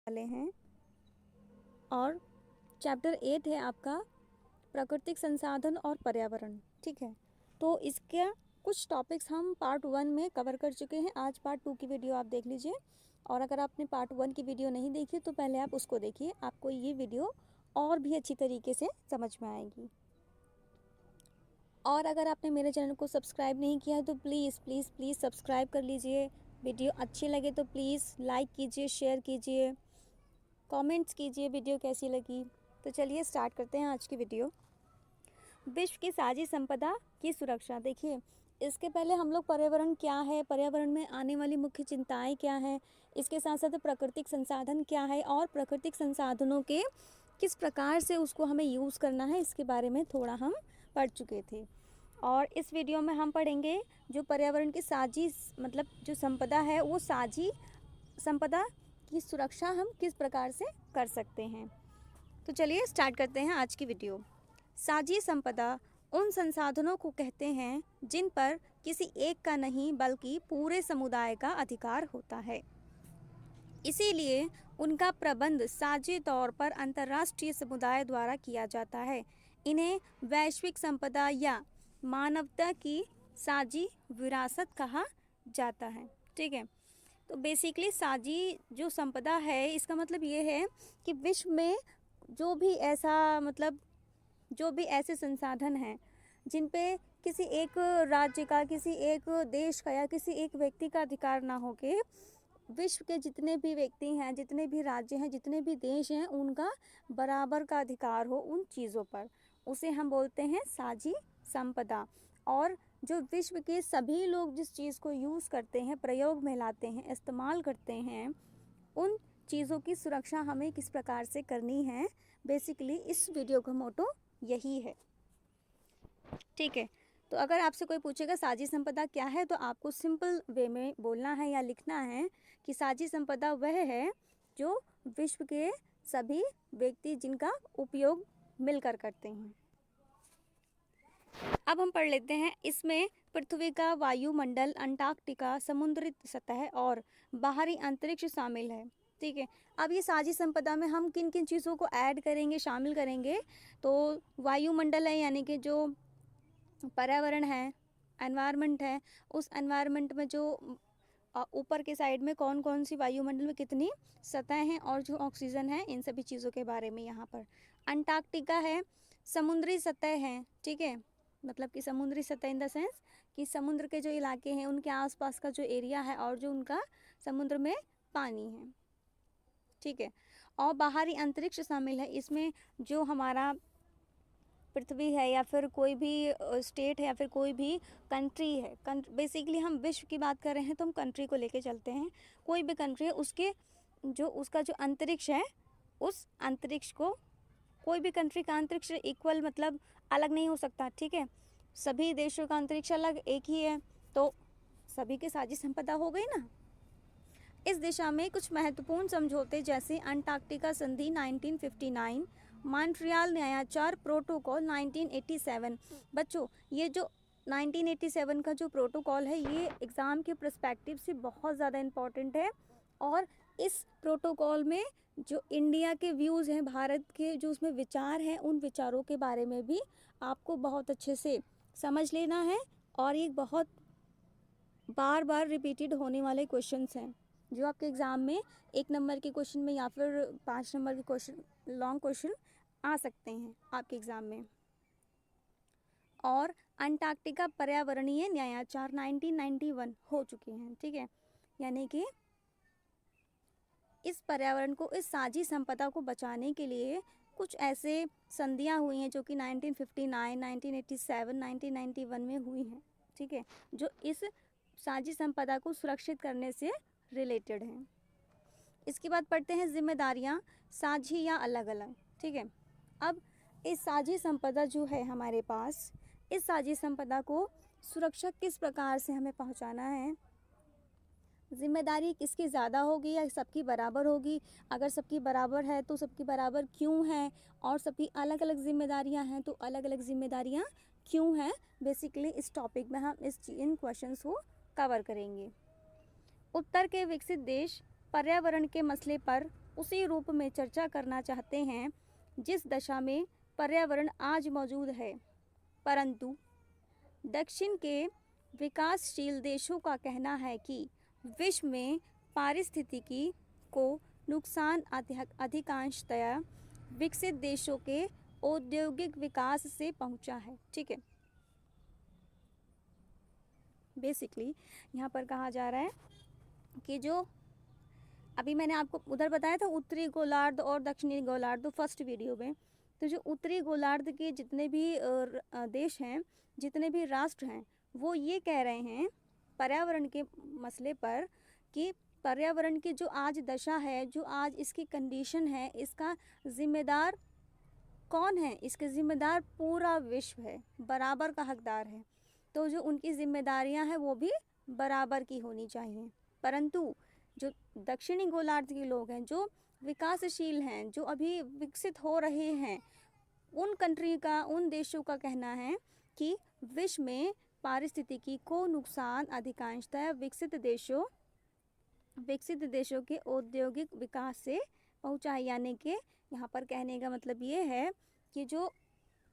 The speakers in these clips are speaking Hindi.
वाले हैं और चैप्टर 8 है आपका प्राकृतिक संसाधन और पर्यावरण। ठीक है, तो इसके कुछ टॉपिक्स हम पार्ट 1 में कवर कर चुके हैं। आज पार्ट 2 की वीडियो आप देख लीजिए, और अगर आपने पार्ट 1 की वीडियो नहीं देखी तो पहले आप उसको देखिए, आपको ये वीडियो और भी अच्छी तरीके से समझ में आएगी। और अगर आपने मेरे चैनल को सब्सक्राइब नहीं किया है तो प्लीज़ प्लीज़ प्लीज़ सब्सक्राइब कर लीजिए। वीडियो अच्छी लगे तो प्लीज़ लाइक कीजिए, शेयर कीजिए, कमेंट्स कीजिए वीडियो कैसी लगी। तो चलिए स्टार्ट करते हैं आज की वीडियो। विश्व की साझी संपदा की सुरक्षा। देखिए, इसके पहले हम लोग पर्यावरण क्या है, पर्यावरण में आने वाली मुख्य चिंताएं क्या हैं, इसके साथ साथ प्राकृतिक संसाधन क्या है और प्राकृतिक संसाधनों के किस प्रकार से उसको हमें यूज़ करना है, इसके बारे में थोड़ा हम पढ़ चुके थे। और इस वीडियो में हम पढ़ेंगे जो पर्यावरण की साझी मतलब जो संपदा है, वो साझी संपदा की सुरक्षा हम किस प्रकार से कर सकते हैं। तो चलिए स्टार्ट करते हैं आज की वीडियो। साझी संपदा उन संसाधनों को कहते हैं जिन पर किसी एक का नहीं बल्कि पूरे समुदाय का अधिकार होता है। इसीलिए उनका प्रबंध साझी तौर पर अंतर्राष्ट्रीय समुदाय द्वारा किया जाता है। इन्हें वैश्विक संपदा या मानवता की साझी विरासत कहा जाता है। ठीक है, तो बेसिकली साझी जो संपदा है, इसका मतलब ये है कि विश्व में जो भी ऐसे संसाधन हैं जिन पे किसी एक राज्य का, किसी एक देश का या किसी एक व्यक्ति का अधिकार ना हो के विश्व के जितने भी व्यक्ति हैं, जितने भी राज्य हैं, जितने भी देश हैं, उनका बराबर का अधिकार हो उन चीज़ों पर, उसे हम बोलते हैं साझी संपदा। और जो विश्व के सभी लोग जिस चीज़ को यूज़ करते हैं, प्रयोग में लाते हैं, इस्तेमाल करते हैं, उन चीज़ों की सुरक्षा हमें किस प्रकार से करनी है, बेसिकली इस वीडियो का मोटो यही है। ठीक है, तो अगर आपसे कोई पूछेगा साझी संपदा क्या है, तो आपको सिंपल वे में बोलना है या लिखना है कि साझी संपदा वह है जो विश्व के सभी व्यक्ति जिनका उपयोग मिलकर करते हैं। अब हम पढ़ लेते हैं। इसमें पृथ्वी का वायुमंडल, अंटार्कटिका, समुद्री सतह और बाहरी अंतरिक्ष शामिल है। ठीक है, अब ये साझी संपदा में हम किन किन चीज़ों को ऐड करेंगे, शामिल करेंगे, तो वायुमंडल है, यानी कि जो पर्यावरण है, एनवायरनमेंट है, उस एनवायरनमेंट में जो ऊपर के साइड में कौन कौन सी वायुमंडल में कितनी सतह हैं और जो ऑक्सीजन है, इन सभी चीज़ों के बारे में यहाँ पर। अंटार्कटिका है, समुद्री सतह है। ठीक है, मतलब कि समुद्री सतह इन द सेंस कि समुद्र के जो इलाके हैं उनके आसपास का जो एरिया है और जो उनका समुद्र में पानी है। ठीक है, और बाहरी अंतरिक्ष शामिल है। इसमें जो हमारा पृथ्वी है या फिर कोई भी स्टेट है या फिर कोई भी कंट्री है, बेसिकली हम विश्व की बात कर रहे हैं तो हम कंट्री को लेके चलते हैं। कोई भी कंट्री है, उसका जो अंतरिक्ष है, उस अंतरिक्ष को, कोई भी कंट्री का अंतरिक्ष इक्वल मतलब अलग नहीं हो सकता। ठीक है, सभी देशों का अंतरिक्ष अलग एक ही है, तो सभी की साझी संपदा हो गई ना। इस दिशा में कुछ महत्वपूर्ण समझौते जैसे अंटार्कटिका संधि 1959, मॉन्ट्रियल न्यायाचार प्रोटोकॉल 1987। बच्चों, ये जो 1987 का जो प्रोटोकॉल है, ये एग्ज़ाम के पर्सपेक्टिव से बहुत ज़्यादा इम्पॉर्टेंट है। और इस प्रोटोकॉल में जो इंडिया के व्यूज़ हैं, भारत के जो उसमें विचार हैं, उन विचारों के बारे में भी आपको बहुत अच्छे से समझ लेना है। और ये बहुत बार बार रिपीटेड होने वाले क्वेश्चंस हैं जो आपके एग्ज़ाम में 1 नंबर के क्वेश्चन में या फिर 5 नंबर के क्वेश्चन, लॉन्ग क्वेश्चन आ सकते हैं आपके एग्ज़ाम में। और अंटार्कटिका पर्यावरणीय न्यायाचार 1991 हो चुके हैं। ठीक है, यानी कि इस पर्यावरण को, इस साझी संपदा को बचाने के लिए कुछ ऐसे संधियाँ हुई हैं जो कि 1959, 1987, 1991 में हुई हैं। ठीक है, जो इस साझी संपदा को सुरक्षित करने से रिलेटेड हैं। इसके बाद पढ़ते हैं जिम्मेदारियां, साझी या अलग अलग। ठीक है, अब इस साझी संपदा जो है हमारे पास, इस साझी संपदा को सुरक्षा किस प्रकार से हमें पहुंचाना है, जिम्मेदारी किसकी ज़्यादा होगी या सबकी बराबर होगी, अगर सबकी बराबर है तो सबकी बराबर क्यों है, और सबकी अलग अलग जिम्मेदारियां हैं तो अलग अलग जिम्मेदारियां क्यों हैं, बेसिकली इस टॉपिक में हम इन क्वेश्चंस को कवर करेंगे। उत्तर के विकसित देश पर्यावरण के मसले पर उसी रूप में चर्चा करना चाहते हैं जिस दशा में पर्यावरण आज मौजूद है। परंतु दक्षिण के विकासशील देशों का कहना है कि विश्व में पारिस्थितिकी को नुकसान अधिकांशतया विकसित देशों के औद्योगिक विकास से पहुंचा है। ठीक है, बेसिकली यहाँ पर कहा जा रहा है कि जो अभी मैंने आपको उधर बताया था उत्तरी गोलार्ध और दक्षिणी गोलार्ध फर्स्ट वीडियो में, तो जो उत्तरी गोलार्ध के जितने भी देश हैं, जितने भी राष्ट्र हैं, वो ये कह रहे हैं पर्यावरण के मसले पर कि पर्यावरण की जो आज दशा है, जो आज इसकी कंडीशन है, इसका जिम्मेदार कौन है? इसके जिम्मेदार पूरा विश्व है, बराबर का हकदार है। तो जो उनकी जिम्मेदारियां हैं वो भी बराबर की होनी चाहिए। परंतु जो दक्षिणी गोलार्ध के लोग हैं, जो विकासशील हैं, जो अभी विकसित हो रहे हैं, उन कंट्री का, उन देशों का कहना है कि विश्व में पारिस्थितिकी को नुकसान अधिकांशतः विकसित देशों के औद्योगिक विकास से पहुंचा है। यानी कि यहाँ पर कहने का मतलब ये है कि जो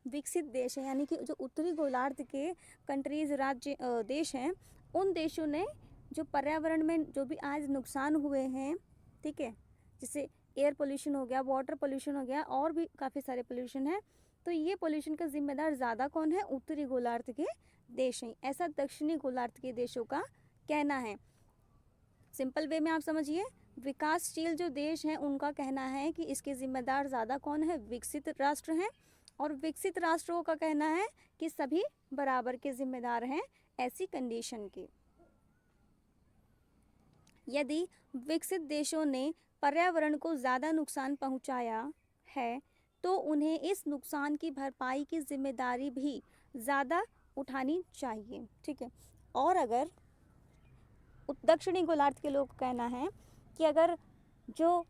विकसित देश है, यानी कि जो उत्तरी गोलार्ध के कंट्रीज, राज्य, देश हैं, उन देशों ने जो पर्यावरण में जो भी आज नुकसान हुए हैं, ठीक है, जैसे एयर पोल्यूशन हो गया, वाटर पोल्यूशन हो गया, और भी काफ़ी सारे पोल्यूशन हैं, तो ये पोल्यूशन का जिम्मेदार ज़्यादा कौन है? उत्तरी गोलार्ध के देश हैं, ऐसा दक्षिणी गोलार्ध के देशों का कहना है। सिंपल वे में आप समझिए, विकासशील जो देश हैं उनका कहना है कि इसके जिम्मेदार ज़्यादा कौन है? विकसित राष्ट्र हैं, और विकसित राष्ट्रों का कहना है कि सभी बराबर के जिम्मेदार हैं ऐसी कंडीशन के। यदि विकसित देशों ने पर्यावरण को ज़्यादा नुकसान पहुंचाया है तो उन्हें इस नुकसान की भरपाई की जिम्मेदारी भी ज़्यादा उठानी चाहिए। ठीक है, और अगर दक्षिणी गोलार्ध के लोग कहना है कि अगर जो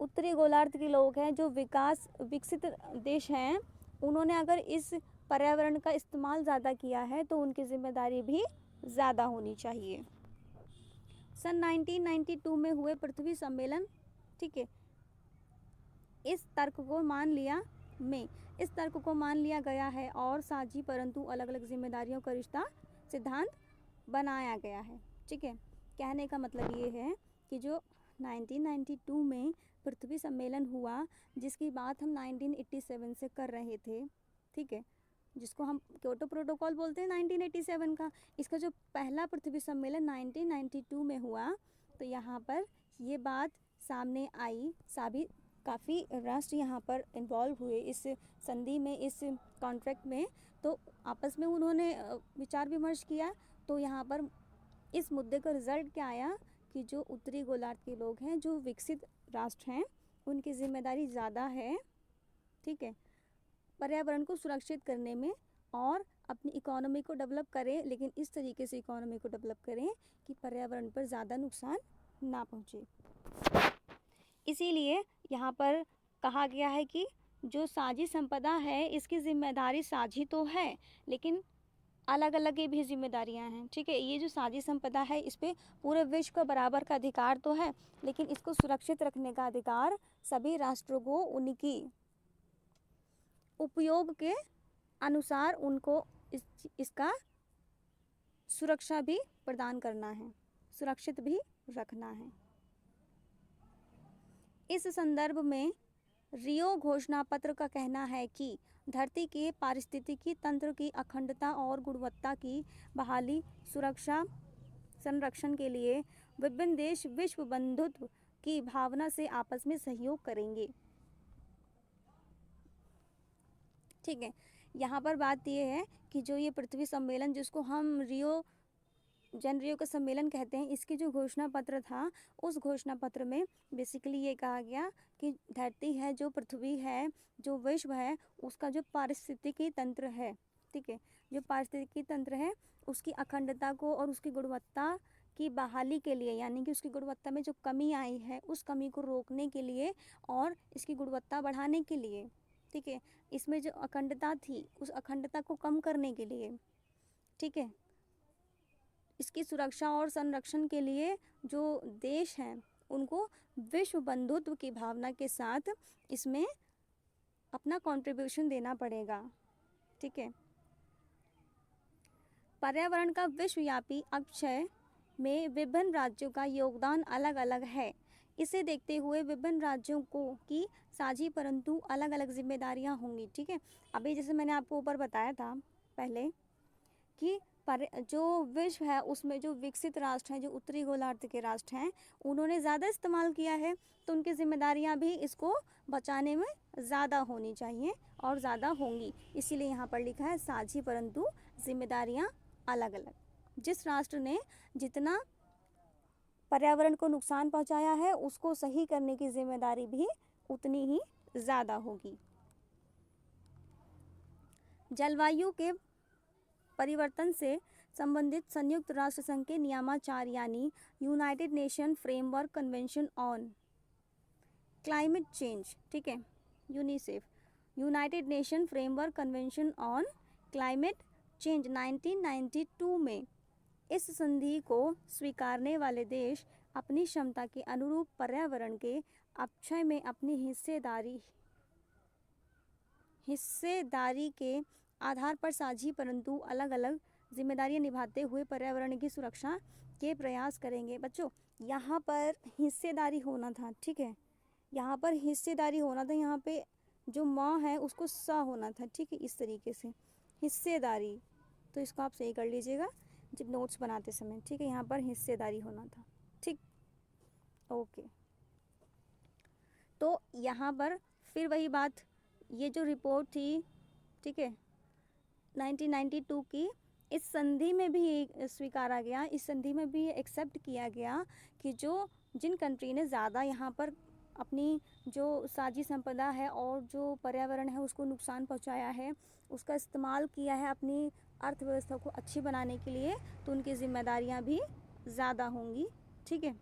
उत्तरी गोलार्ध के लोग हैं, जो विकसित देश हैं, उन्होंने अगर इस पर्यावरण का इस्तेमाल ज़्यादा किया है तो उनकी जिम्मेदारी भी ज़्यादा होनी चाहिए। सन 1992 में हुए पृथ्वी सम्मेलन, ठीक है, इस तर्क को मान लिया गया है और साझी परंतु अलग अलग जिम्मेदारियों का रिश्ता सिद्धांत बनाया गया है। ठीक है, कहने का मतलब ये है कि जो 1992 में पृथ्वी सम्मेलन हुआ, जिसकी बात हम 1987 से कर रहे थे, ठीक है, जिसको हम क्योटो प्रोटोकॉल बोलते हैं 1987 का, इसका जो पहला पृथ्वी सम्मेलन 1992 में हुआ, तो यहाँ पर ये बात सामने आई, सभी काफ़ी राष्ट्र यहाँ पर इन्वॉल्व हुए इस संधि में, इस कॉन्ट्रैक्ट में, तो आपस में उन्होंने विचार विमर्श किया। तो यहाँ पर इस मुद्दे का रिजल्ट क्या आया कि जो उत्तरी गोलार्ध के लोग हैं, जो विकसित राष्ट्र हैं, उनकी जिम्मेदारी ज़्यादा है, ठीक है, पर्यावरण को सुरक्षित करने में, और अपनी इकोनॉमी को डेवलप करें, लेकिन इस तरीके से इकोनॉमी को डेवलप करें कि पर्यावरण पर ज़्यादा नुकसान ना पहुँचे। इसीलिए यहाँ पर कहा गया है कि जो साझी संपदा है इसकी जिम्मेदारी साझी तो है, लेकिन अलग अलग भी जिम्मेदारियां हैं। ठीक है, ये जो साझी संपदा है इस पे पूरे विश्व का बराबर का अधिकार तो है, लेकिन इसको सुरक्षित रखने का अधिकार सभी राष्ट्रों को उनकी उपयोग के अनुसार उनको इसका सुरक्षा भी प्रदान करना है, सुरक्षित भी रखना है। इस संदर्भ में रियो घोषणा पत्र का कहना है कि धरती के पारिस्थितिकी तंत्र की अखंडता और गुणवत्ता की बहाली, सुरक्षा, संरक्षण के लिए विभिन्न देश विश्व बंधुत्व की भावना से आपस में सहयोग करेंगे। ठीक है, यहाँ पर बात यह है कि जो ये पृथ्वी सम्मेलन, जिसको हम रियो का सम्मेलन कहते हैं, इसकी जो घोषणा पत्र था, उस घोषणा पत्र में बेसिकली ये कहा गया कि धरती है, जो पृथ्वी है, जो विश्व है, उसका जो पारिस्थितिकी तंत्र है, ठीक है, जो पारिस्थितिकी तंत्र है, उसकी अखंडता को और उसकी गुणवत्ता की बहाली के लिए, यानी कि उसकी गुणवत्ता में जो कमी आई है उस कमी को रोकने के लिए और इसकी गुणवत्ता बढ़ाने के लिए, ठीक है, इसमें जो अखंडता थी उस अखंडता को कम करने के लिए, ठीक है, इसकी सुरक्षा और संरक्षण के लिए जो देश हैं उनको विश्व बंधुत्व की भावना के साथ इसमें अपना कंट्रीब्यूशन देना पड़ेगा। ठीक है। पर्यावरण का विश्वव्यापी अक्षय में विभिन्न राज्यों का योगदान अलग अलग है। इसे देखते हुए विभिन्न राज्यों को की साझी परंतु अलग अलग जिम्मेदारियां होंगी। ठीक है। अभी जैसे मैंने आपको ऊपर बताया था पहले कि जो विश्व है उसमें जो विकसित राष्ट्र हैं, जो उत्तरी गोलार्ध के राष्ट्र हैं, उन्होंने ज़्यादा इस्तेमाल किया है, तो उनकी जिम्मेदारियां भी इसको बचाने में ज़्यादा होनी चाहिए और ज़्यादा होंगी। इसीलिए यहाँ पर लिखा है साझी परंतु जिम्मेदारियां अलग अलग। जिस राष्ट्र ने जितना पर्यावरण को नुकसान पहुंचाया है उसको सही करने की जिम्मेदारी भी उतनी ही ज़्यादा होगी। जलवायु के परिवर्तन से संबंधित संयुक्त राष्ट्र संघ के नियमाचार यानी United nation framework convention on climate change, ठीक है, UNICEF, United nation framework convention on climate change 1992 में इस संधि को स्वीकारने वाले देश अपनी क्षमता के अनुरूप पर्यावरण के अक्षय में अपनी हिस्सेदारी के आधार पर साझी परंतु अलग अलग जिम्मेदारियां निभाते हुए पर्यावरण की सुरक्षा के प्रयास करेंगे। बच्चों यहाँ पर हिस्सेदारी होना था। ठीक है, यहाँ पर हिस्सेदारी होना था, यहाँ पे जो माँ है उसको सा होना था। ठीक है, इस तरीके से हिस्सेदारी, तो इसको आप सही कर लीजिएगा जब नोट्स बनाते समय। ठीक है, यहाँ पर हिस्सेदारी होना था। ठीक, ओके। तो यहाँ पर फिर वही बात, ये जो रिपोर्ट थी, ठीक है, 1992 की, इस संधि में भी स्वीकारा गया, इस संधि में भी एक्सेप्ट किया गया कि जिन कंट्री ने ज़्यादा यहाँ पर अपनी जो साझी संपदा है और जो पर्यावरण है उसको नुकसान पहुँचाया है, उसका इस्तेमाल किया है अपनी अर्थव्यवस्था को अच्छी बनाने के लिए, तो उनकी जिम्मेदारियाँ भी ज़्यादा होंगी। ठीक है,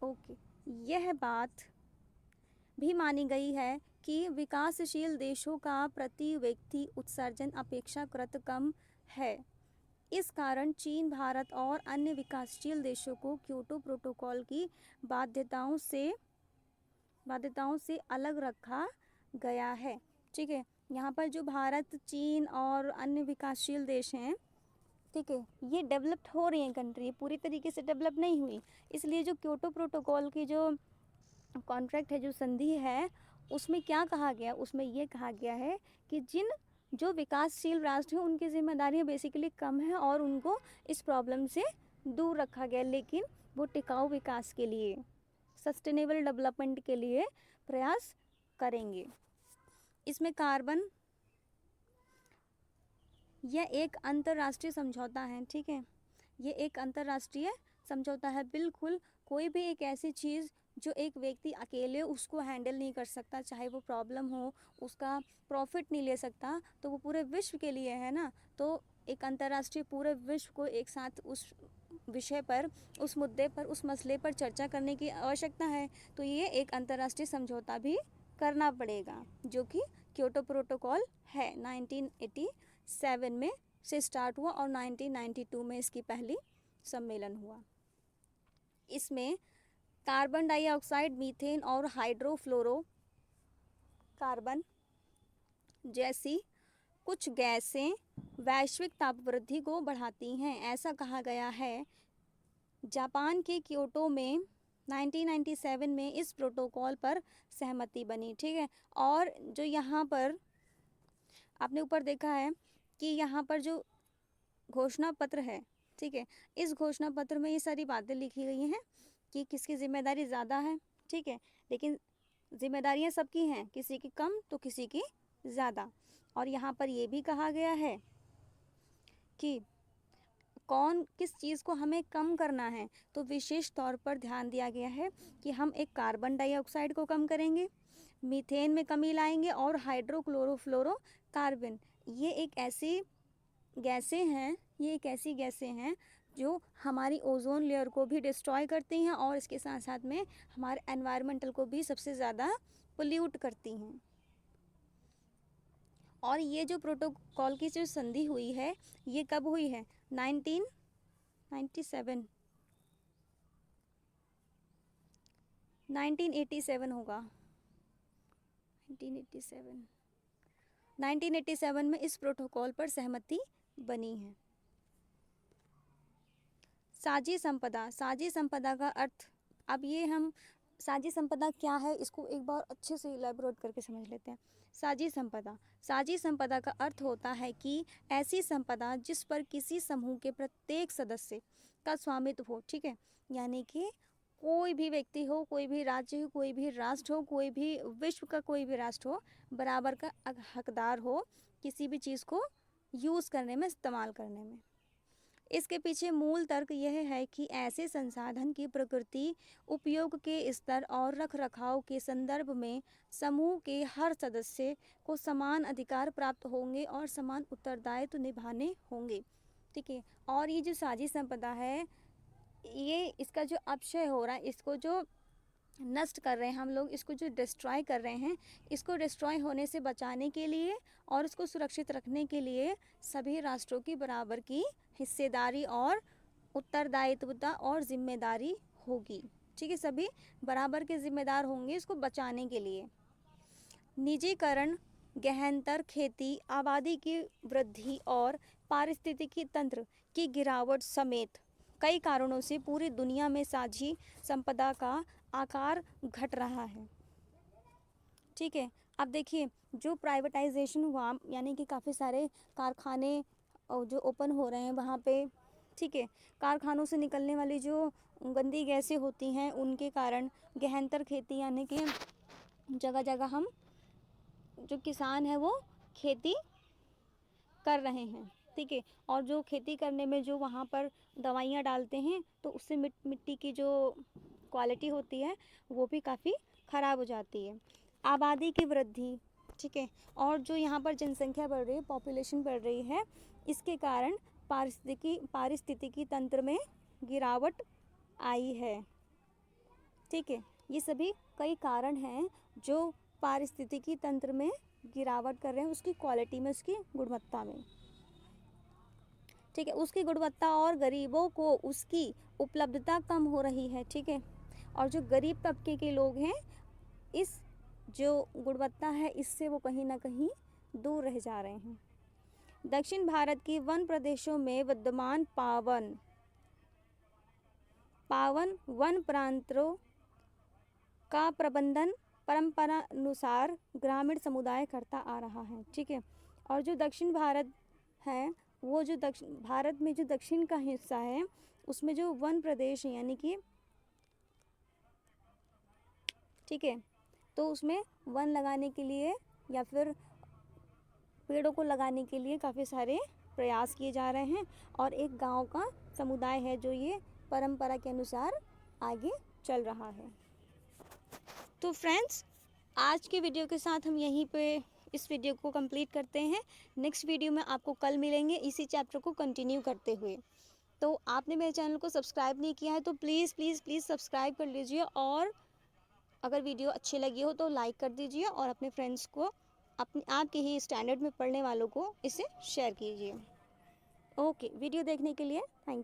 ओके। यह बात भी मानी गई है कि विकासशील देशों का प्रति व्यक्ति उत्सर्जन अपेक्षाकृत कम है। इस कारण चीन, भारत और अन्य विकासशील देशों को क्योटो प्रोटोकॉल की बाध्यताओं से अलग रखा गया है। ठीक है, यहाँ पर जो भारत, चीन और अन्य विकासशील देश हैं, ठीक है, ये डेवलप्ड हो रही हैं कंट्री, पूरी तरीके से डेवलप नहीं हुई। इसलिए जो क्योटो प्रोटोकॉल की जो कॉन्ट्रैक्ट है, जो संधि है, उसमें क्या कहा गया, उसमें ये कहा गया है कि जो विकासशील राष्ट्र हैं उनकी जिम्मेदारियां बेसिकली कम है और उनको इस प्रॉब्लम से दूर रखा गया, लेकिन वो टिकाऊ विकास के लिए, सस्टेनेबल डेवलपमेंट के लिए प्रयास करेंगे। इसमें कार्बन, यह एक अंतर्राष्ट्रीय समझौता है। ठीक है, ये एक अंतर्राष्ट्रीय समझौता है। बिल्कुल कोई भी एक ऐसी चीज़ जो एक व्यक्ति अकेले उसको हैंडल नहीं कर सकता, चाहे वो प्रॉब्लम हो, उसका प्रॉफिट नहीं ले सकता, तो वो पूरे विश्व के लिए है ना। तो एक अंतर्राष्ट्रीय पूरे विश्व को एक साथ उस विषय पर, उस मुद्दे पर, उस मसले पर चर्चा करने की आवश्यकता है। तो ये एक अंतर्राष्ट्रीय समझौता भी करना पड़ेगा, जो कि क्योटो प्रोटोकॉल है। 1987 में से स्टार्ट हुआ और 1992 में इसकी पहली सम्मेलन हुआ। इसमें कार्बन डाइऑक्साइड, मीथेन और हाइड्रोफ्लोरोकार्बन जैसी कुछ गैसें वैश्विक तापवृद्धि को बढ़ाती हैं, ऐसा कहा गया है। जापान के क्योटो में 1997 में इस प्रोटोकॉल पर सहमति बनी। ठीक है, और जो यहाँ पर आपने ऊपर देखा है कि यहाँ पर जो घोषणा पत्र है, ठीक है, इस घोषणा पत्र में ये सारी बातें लिखी गई हैं कि किसकी जिम्मेदारी ज़्यादा है। ठीक है, लेकिन जिम्मेदारियां सबकी हैं, किसी की कम तो किसी की ज़्यादा। और यहाँ पर ये भी कहा गया है कि कौन किस चीज़ को हमें कम करना है, तो विशेष तौर पर ध्यान दिया गया है कि हम एक कार्बन डाइऑक्साइड को कम करेंगे, मीथेन में कमी लाएंगे और हाइड्रोक्लोरोफ्लोरोकार्बन, ये एक ऐसी गैसें हैं जो हमारी ओजोन लेयर को भी डिस्ट्रॉय करती हैं और इसके साथ साथ में हमारे एनवायरमेंटल को भी सबसे ज़्यादा पोल्यूट करती हैं। और ये जो प्रोटोकॉल की जो संधि हुई है, ये कब हुई है? 1997 1987 होगा, 1987। 1987 में इस प्रोटोकॉल पर सहमति बनी है। साझी संपदा, साझी संपदा का अर्थ, अब ये हम साझी संपदा क्या है इसको एक बार अच्छे से इलेबोरेट करके समझ लेते हैं। साझी संपदा, साझी संपदा का अर्थ होता है कि ऐसी संपदा जिस पर किसी समूह के प्रत्येक सदस्य का स्वामित्व हो, ठीक है, यानी कि कोई भी व्यक्ति हो, कोई भी राज्य हो, कोई भी राष्ट्र हो, कोई भी विश्व का कोई भी राष्ट्र हो, बराबर का हकदार हो किसी भी चीज़ को यूज़ करने में, इस्तेमाल करने में। इसके पीछे मूल तर्क यह है कि ऐसे संसाधन की प्रकृति, उपयोग के स्तर और रखरखाव के संदर्भ में समूह के हर सदस्य को समान अधिकार प्राप्त होंगे और समान उत्तरदायित्व निभाने होंगे, ठीक है। और ये जो साझी संपदा है, ये इसका जो अपक्षय हो रहा है, इसको जो नष्ट कर रहे हैं हम लोग, इसको जो डिस्ट्रॉय कर रहे हैं, इसको डिस्ट्रॉय होने से बचाने के लिए और इसको सुरक्षित रखने के लिए सभी राष्ट्रों की बराबर की हिस्सेदारी और उत्तरदायित्वता और जिम्मेदारी होगी, ठीक है। सभी बराबर के जिम्मेदार होंगे इसको बचाने के लिए। निजीकरण, गहनतर खेती, आबादी की वृद्धि और पारिस्थितिकी तंत्र की गिरावट समेत कई कारणों से पूरी दुनिया में साझी संपदा का आकार घट रहा है, ठीक है। अब देखिए, जो प्राइवेटाइजेशन हुआ, यानी कि काफ़ी सारे कारखाने जो ओपन हो रहे हैं वहाँ पे, ठीक है, कारखानों से निकलने वाली जो गंदी गैसें होती हैं उनके कारण गहनतर खेती, यानी कि जगह जगह हम जो किसान है वो खेती कर रहे हैं, ठीक है, और जो खेती करने में जो वहाँ पर दवाइयाँ डालते हैं तो उससे मिट्टी की जो क्वालिटी होती है वो भी काफ़ी ख़राब हो जाती है। आबादी की वृद्धि, ठीक है, और जो यहाँ पर जनसंख्या बढ़ रही है, पॉपुलेशन बढ़ रही है, इसके कारण पारिस्थितिकी तंत्र में गिरावट आई है, ठीक है। ये सभी कई कारण हैं जो पारिस्थितिकी तंत्र में गिरावट कर रहे हैं, उसकी क्वालिटी में, उसकी गुणवत्ता में, ठीक है, उसकी गुणवत्ता, और गरीबों को उसकी उपलब्धता कम हो रही है, ठीक है। और जो गरीब तबके के लोग हैं, इस जो गुणवत्ता है इससे वो कहीं ना कहीं दूर रह जा रहे हैं। दक्षिण भारत की वन प्रदेशों में विद्यमान पावन वन प्रांतों का प्रबंधन परंपरानुसार ग्रामीण समुदाय करता आ रहा है, ठीक है। और जो दक्षिण भारत है, वो जो भारत में जो दक्षिण का हिस्सा है उसमें जो वन प्रदेश है, यानी कि, ठीक है, तो उसमें वन लगाने के लिए या फिर पेड़ों को लगाने के लिए काफ़ी सारे प्रयास किए जा रहे हैं, और एक गांव का समुदाय है जो ये परंपरा के अनुसार आगे चल रहा है। तो फ्रेंड्स, आज के वीडियो के साथ हम यहीं पे इस वीडियो को कंप्लीट करते हैं। नेक्स्ट वीडियो में आपको कल मिलेंगे इसी चैप्टर को कंटिन्यू करते हुए। तो आपने मेरे चैनल को सब्सक्राइब नहीं किया है तो प्लीज़ प्लीज़ प्लीज़ सब्सक्राइब कर लीजिए, और अगर वीडियो अच्छी लगी हो तो लाइक कर दीजिए, और अपने फ्रेंड्स को, अपने आपके ही स्टैंडर्ड में पढ़ने वालों को इसे शेयर कीजिए। ओके, वीडियो देखने के लिए थैंक यू।